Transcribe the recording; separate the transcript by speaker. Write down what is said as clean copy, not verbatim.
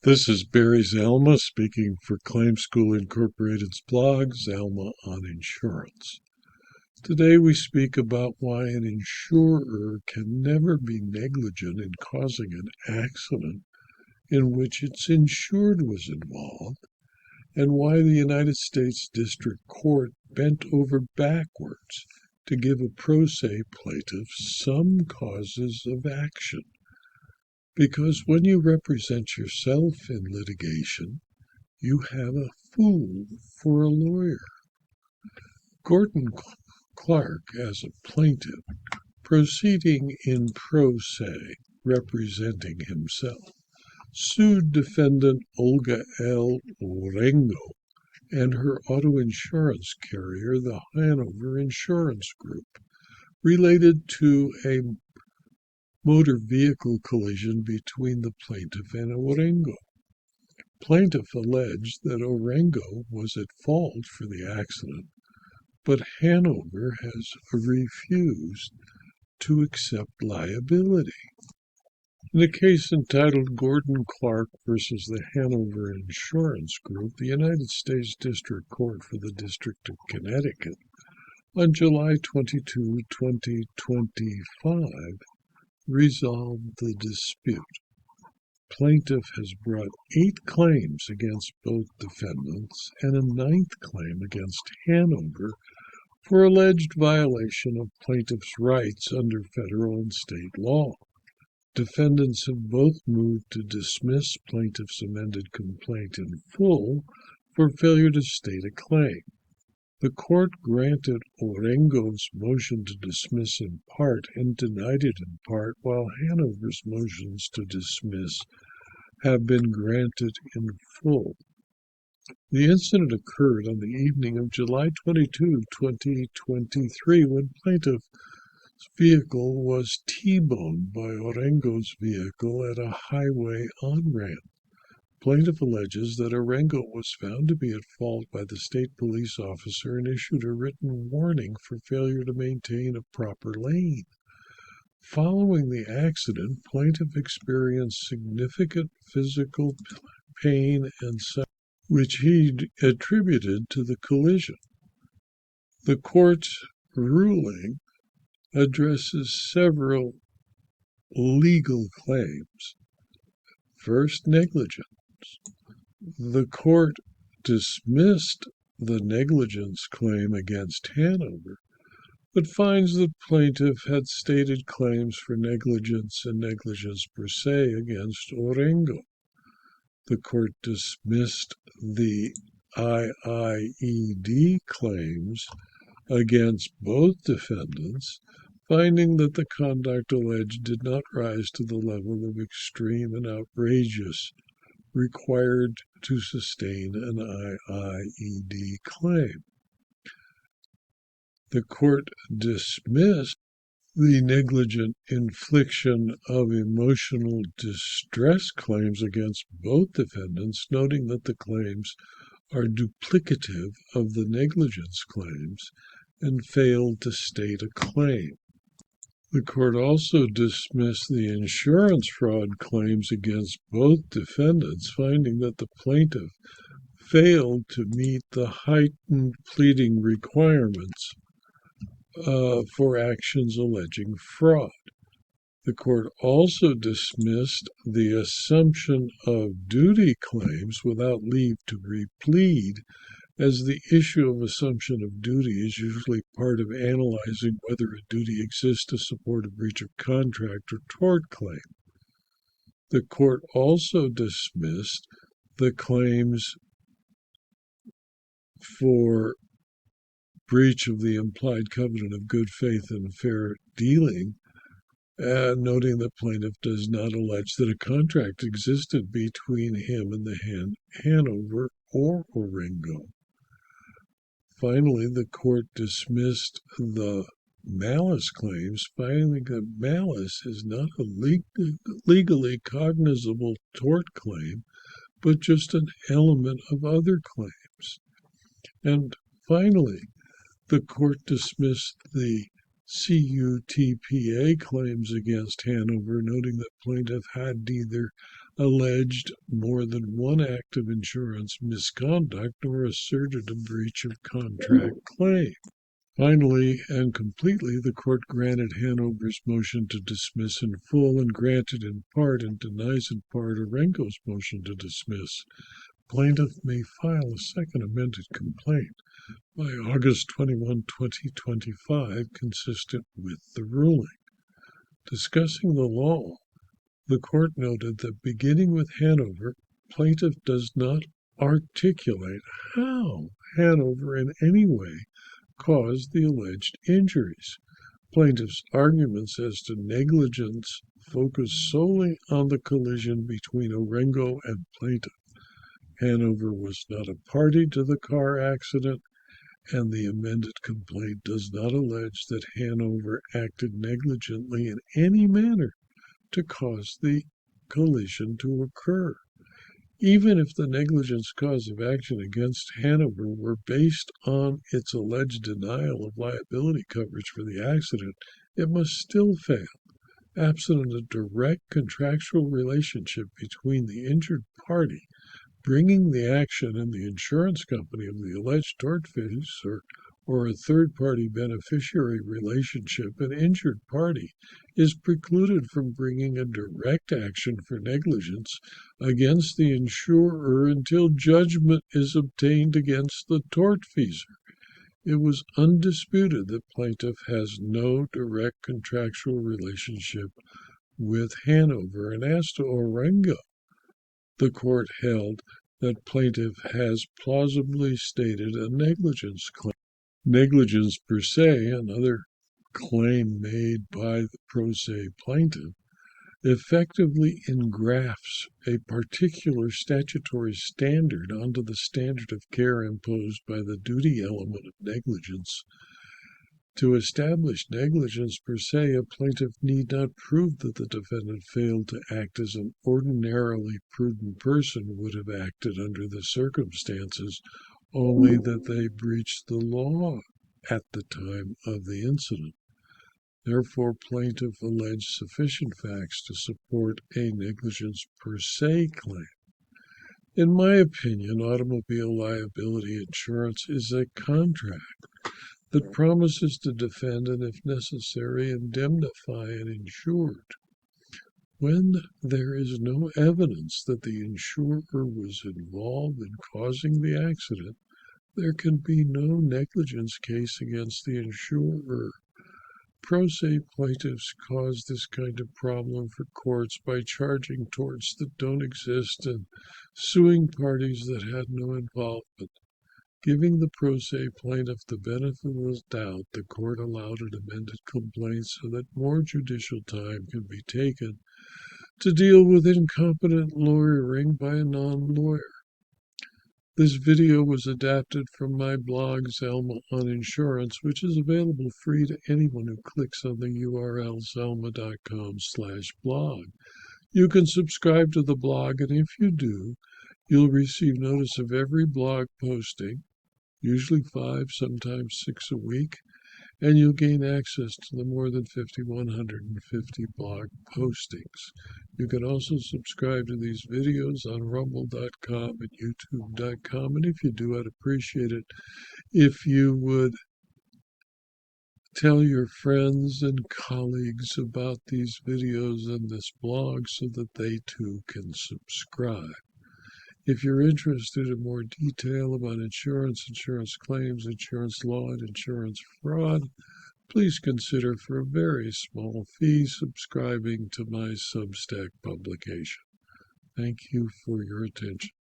Speaker 1: This is Barry Zalma speaking for Claim School Incorporated's blog, Zalma on Insurance. Today we speak about why an insurer can never be negligent in causing an accident in which its insured was involved, and why the United States District Court bent over backwards to give a pro se plaintiff some causes of action. Because when you represent yourself in litigation, you have a fool for a lawyer. Gordon Clark, as a plaintiff, proceeding in pro se, representing himself, sued defendant Olga L. Orengo and her auto insurance carrier, the Hanover Insurance Group, related to a motor vehicle collision between the plaintiff and Orengo. Plaintiff alleged that Orengo was at fault for the accident, but Hanover has refused to accept liability. In a case entitled Gordon Clark versus the Hanover Insurance Group, the United States District Court for the District of Connecticut, on July 22, 2025, resolved the dispute. Plaintiff has brought 8 claims against both defendants and a 9th claim against Hanover for alleged violation of plaintiff's rights under federal and state law. Defendants have both moved to dismiss plaintiff's amended complaint in full for failure to state a claim. The court granted Orengo's motion to dismiss in part and denied it in part, while Hanover's motions to dismiss have been granted in full. The incident occurred on the evening of July 22, 2023, when plaintiff's vehicle was T-boned by Orengo's vehicle at a highway on-ramp. Plaintiff alleges that Orengo was found to be at fault by the state police officer and issued a written warning for failure to maintain a proper lane. Following the accident, plaintiff experienced significant physical pain and suffering, which he attributed to the collision. The court's ruling addresses several legal claims. First, negligence. The court dismissed the negligence claim against Hanover, but finds that plaintiff had stated claims for negligence and negligence per se against Orengo. The court dismissed the IIED claims against both defendants, finding that the conduct alleged did not rise to the level of extreme and outrageous required to sustain an IIED claim. The court dismissed the negligent infliction of emotional distress claims against both defendants, noting that the claims are duplicative of the negligence claims and failed to state a claim. The court also dismissed the insurance fraud claims against both defendants, finding that the plaintiff failed to meet the heightened pleading requirements for actions alleging fraud. The court also dismissed the assumption of duty claims without leave to replead, as the issue of assumption of duty is usually part of analyzing whether a duty exists to support a breach of contract or tort claim. The court also dismissed the claims for breach of the implied covenant of good faith and fair dealing, noting that plaintiff does not allege that a contract existed between him and the Hanover or Orengo. Finally, the court dismissed the malice claims, finding that malice is not a legally cognizable tort claim, but just an element of other claims. And finally, the court dismissed the CUTPA claims against Hanover, noting that plaintiff had neither alleged more than one act of insurance misconduct nor asserted a breach of contract claim. Finally and completely, the court granted Hanover's motion to dismiss in full and granted in part and denies in part Orengo's motion to dismiss. Plaintiff may file a second amended complaint by August 21, 2025, consistent with the ruling. Discussing the law, the court noted that beginning with Hanover, plaintiff does not articulate how Hanover in any way caused the alleged injuries. Plaintiff's arguments as to negligence focus solely on the collision between Orengo and plaintiff. Hanover was not a party to the car accident, and the amended complaint does not allege that Hanover acted negligently in any manner to cause the collision to occur. Even if the negligence cause of action against Hanover were based on its alleged denial of liability coverage for the accident, it must still fail, absent a direct contractual relationship between the injured party bringing the action and the insurance company of the alleged tortfeasor or a third-party beneficiary relationship. An injured party is precluded from bringing a direct action for negligence against the insurer until judgment is obtained against the tortfeasor. It was undisputed that plaintiff has no direct contractual relationship with Hanover, and as to Orengo, the court held that plaintiff has plausibly stated a negligence claim. Negligence per se, another claim made by the pro se plaintiff, effectively engrafts a particular statutory standard onto the standard of care imposed by the duty element of negligence. To establish negligence per se, a plaintiff need not prove that the defendant failed to act as an ordinarily prudent person would have acted under the circumstances, only that they breached the law at the time of the incident. Therefore, plaintiff alleged sufficient facts to support a negligence per se claim. In my opinion, automobile liability insurance is a contract that promises to defend and, if necessary, indemnify an insured. When there is no evidence that the insurer was involved in causing the accident, there can be no negligence case against the insurer. Pro se plaintiffs cause this kind of problem for courts by charging torts that don't exist and suing parties that had no involvement. Giving the pro se plaintiff the benefit of the doubt, the court allowed an amended complaint so that more judicial time can be taken to deal with incompetent lawyering by a non-lawyer. This video was adapted from my blog, Zelma on Insurance, which is available free to anyone who clicks on the URL zelma.com/blog. You can subscribe to the blog, and if you do, you'll receive notice of every blog posting, usually 5, sometimes 6 a week, and you'll gain access to the more than 5,150 blog postings. You can also subscribe to these videos on rumble.com and youtube.com, and if you do, I'd appreciate it if you would tell your friends and colleagues about these videos and this blog so that they too can subscribe. If you're interested in more detail about insurance, insurance claims, insurance law, and insurance fraud, please consider, for a very small fee, subscribing to my Substack publication. Thank you for your attention.